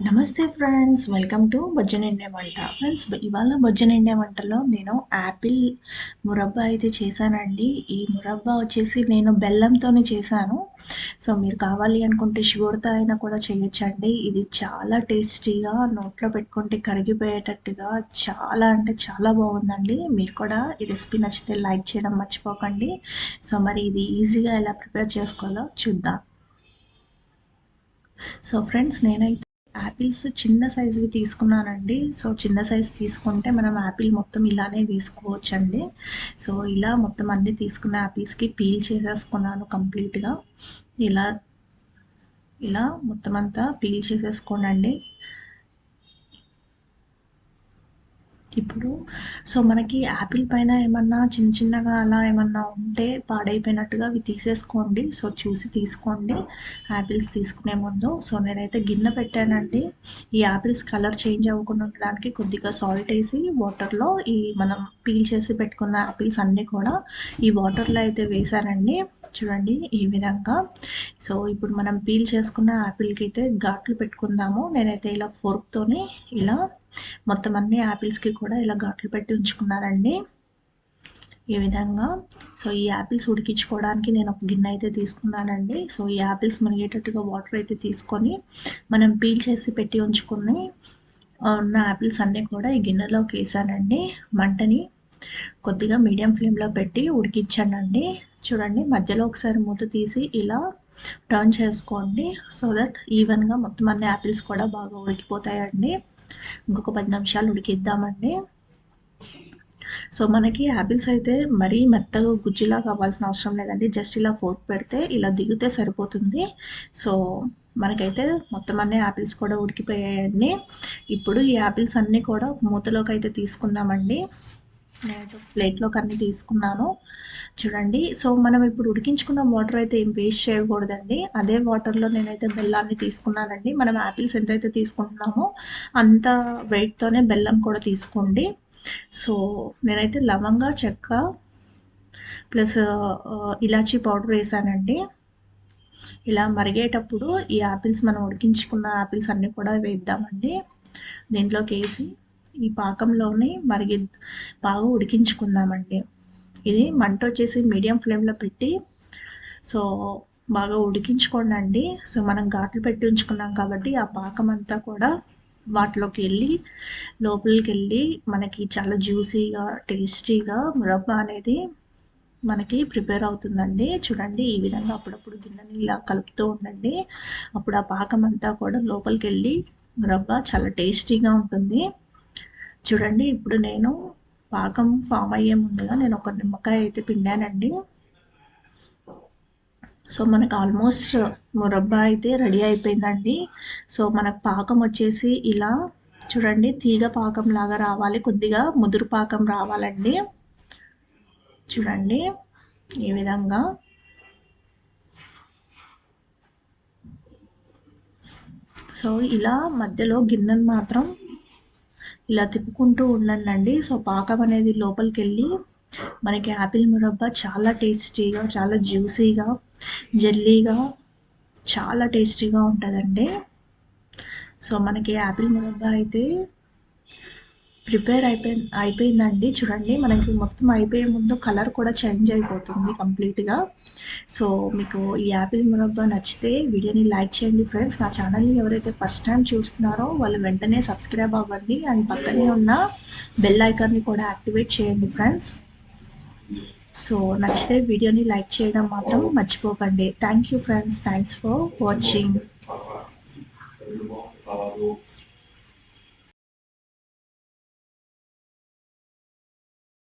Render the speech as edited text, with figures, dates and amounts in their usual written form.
నమస్తే friends, welcome to బొజ్జన India వంట. Friends, ఇవాళ బొజ్జన ఇండియా వంటలో నేను యాపిల్ మురబ్బా అయితే చేశానండి. ఈ మురబ్బా వచ్చేసి నేను బెల్లంతోనే చేశాను. సో మీరు కావాలి అనుకుంటే షుగర్తో అయినా కూడా చేయొచ్చండి. ఇది చాలా టేస్టీగా, నోట్లో పెట్టుకుంటే కరిగిపోయేటట్టుగా చాలా అంటే చాలా బాగుందండి. మీరు కూడా ఈ రెసిపీ నచ్చితే లైక్ చేయడం మర్చిపోకండి. సో మరి ఇది ఈజీగా ఎలా ప్రిపేర్ చేసుకోవాలో చూద్దాం. సో ఫ్రెండ్స్, నేనైతే యాపిల్స్ చిన్న సైజువి తీసుకున్నానండి. సో చిన్న సైజు తీసుకుంటే మనం యాపిల్ మొత్తం ఇలానే వేసుకోవచ్చండి. సో ఇలా మొత్తం అన్నీ తీసుకున్న యాపిల్స్కి పీల్ చేసేసుకున్నాను కంప్లీట్గా. ఇలా ఇలా మొత్తం అంతా పీల్ చేసేసుకోనండి. ఇప్పుడు సో మనకి యాపిల్ పైన ఏమన్నా చిన్న చిన్నగా అలా ఏమన్నా ఉంటే పాడైపోయినట్టుగా అవి తీసేసుకోండి. సో చూసి తీసుకోండి యాపిల్స్ తీసుకునే ముందు. సో నేనైతే గిన్నె పెట్టానండి. ఈ యాపిల్స్ కలర్ చేంజ్ అవ్వకుండా ఉండడానికి కొద్దిగా సాల్ట్ వేసి వాటర్లో ఈ మనం పీల్ చేసి పెట్టుకున్న యాపిల్స్ అన్నీ కూడా ఈ వాటర్లో అయితే వేసానండి. చూడండి ఈ విధంగా. సో ఇప్పుడు మనం పీల్ చేసుకున్న యాపిల్కి అయితే ఘాట్లు పెట్టుకుందాము. నేనైతే ఇలా ఫోర్క్తోని ఇలా మొత్తం అన్ని యాపిల్స్కి కూడా ఇలా ఘాట్లు పెట్టి ఉంచుకున్నానండి ఈ విధంగా. సో ఈ యాపిల్స్ ఉడికించుకోవడానికి నేను ఒక గిన్నె అయితే తీసుకున్నానండి. సో ఈ యాపిల్స్ మునిగేటట్టుగా వాటర్ అయితే తీసుకొని మనం పీల్ చేసి పెట్టి ఉంచుకుని ఉన్న యాపిల్స్ అన్నీ కూడా ఈ గిన్నెలోకి వేసానండి. మంటని కొద్దిగా మీడియం ఫ్లేమ్లో పెట్టి ఉడికించానండి. చూడండి మధ్యలో ఒకసారి మూత తీసి ఇలా టర్న్ చేసుకోండి. సో దట్ ఈవెన్గా మొత్తం అన్ని యాపిల్స్ కూడా బాగా ఉడికిపోతాయండి. ఇంకొక 10 నిమిషాలు ఉడికిద్దామండి. సో మనకి యాపిల్స్ అయితే మరీ మెత్తగా గుజ్జులా కావాల్సిన అవసరం లేదండి. జస్ట్ ఇలా ఫోర్క్ పెడితే ఇలా దిగితే సరిపోతుంది. సో మనకైతే మొత్తం అన్ని యాపిల్స్ కూడా ఉడికిపోయాయండి. ఇప్పుడు ఈ యాపిల్స్ అన్నీ కూడా మూతలోకి అయితే తీసుకుందామండి. నేనైతే ప్లేట్లోకి అన్నీ తీసుకున్నాను. చూడండి. సో మనం ఇప్పుడు ఉడికించుకున్న వాటర్ అయితే ఏం వేస్ట్ చేయకూడదండి. అదే వాటర్లో నేనైతే బెల్లాన్ని తీసుకున్నానండి. మనం యాపిల్స్ ఎంతైతే తీసుకుంటున్నామో అంత వెయిట్తోనే బెల్లం కూడా తీసుకోండి. సో నేనైతే లవంగా, చెక్క ప్లస్ ఇలాచీ పౌడర్ వేసానండి. ఇలా మరిగేటప్పుడు ఈ యాపిల్స్ మనం ఉడికించుకున్న యాపిల్స్ అన్నీ కూడా వేద్దామండి. దీంట్లోకి వేసి ఈ పాకంలోని బాగా ఉడికించుకుందామండి. ఇది మంట వచ్చేసి మీడియం ఫ్లేమ్లో పెట్టి సో బాగా ఉడికించుకోండి. సో మనం ఘాట్లు పెట్టి ఉంచుకున్నాం కాబట్టి ఆ పాకం అంతా కూడా వాటిలోకి వెళ్ళి లోపలికి వెళ్ళి మనకి చాలా జ్యూసీగా టేస్టీగా మురబ్బా అనేది మనకి ప్రిపేర్ అవుతుందండి. చూడండి ఈ విధంగా అప్పుడప్పుడు గిన్నెని ఇలా కలుపుతూ ఉండండి. అప్పుడు ఆ పాకం అంతా కూడా లోపలికి వెళ్ళి మురబ్బా చాలా టేస్టీగా ఉంటుంది. చూడండి ఇప్పుడు నేను పాకం ఫామ్ అయ్యే ముందుగా నేను ఒక నిమ్మకాయ అయితే పిండానండి. సో మనకు ఆల్మోస్ట్ మురబ్బా అయితే రెడీ అయిపోయిందండి. సో మనకు పాకం వచ్చేసి ఇలా చూడండి తీగ పాకం లాగా రావాలి, కొద్దిగా ముదురు పాకం రావాలండి. చూడండి ఈ విధంగా. సో ఇలా మధ్యలో గిన్నెను మాత్రం ఇలా తిప్పుకుంటూ ఉండండి. సో పాకం అనేది లోపలికి వెళ్ళి మనకి యాపిల్ మురబ్బా చాలా టేస్టీగా, చాలా జ్యూసీగా, జెల్లీగా చాలా టేస్టీగా ఉంటుందండి. సో మనకి యాపిల్ మురబ్బా అయితే ప్రిపేర్ అయిపోయిందండి. చూడండి మనకి మొత్తం అయిపోయే ముందు కలర్ కూడా చేంజ్ అయిపోతుంది కంప్లీట్గా. సో మీకు ఈ యాపిల్ మురబ్బా నచ్చితే వీడియోని లైక్ చేయండి ఫ్రెండ్స్. నా ఛానల్ని ఎవరైతే ఫస్ట్ టైం చూస్తున్నారో వాళ్ళు వెంటనే సబ్స్క్రైబ్ అవ్వండి అండ్ పక్కనే ఉన్న బెల్ ఐకాన్ని కూడా యాక్టివేట్ చేయండి ఫ్రెండ్స్. సో నచ్చితే వీడియోని లైక్ చేయడం మాత్రం మర్చిపోకండి. Thank you friends, thanks for watching.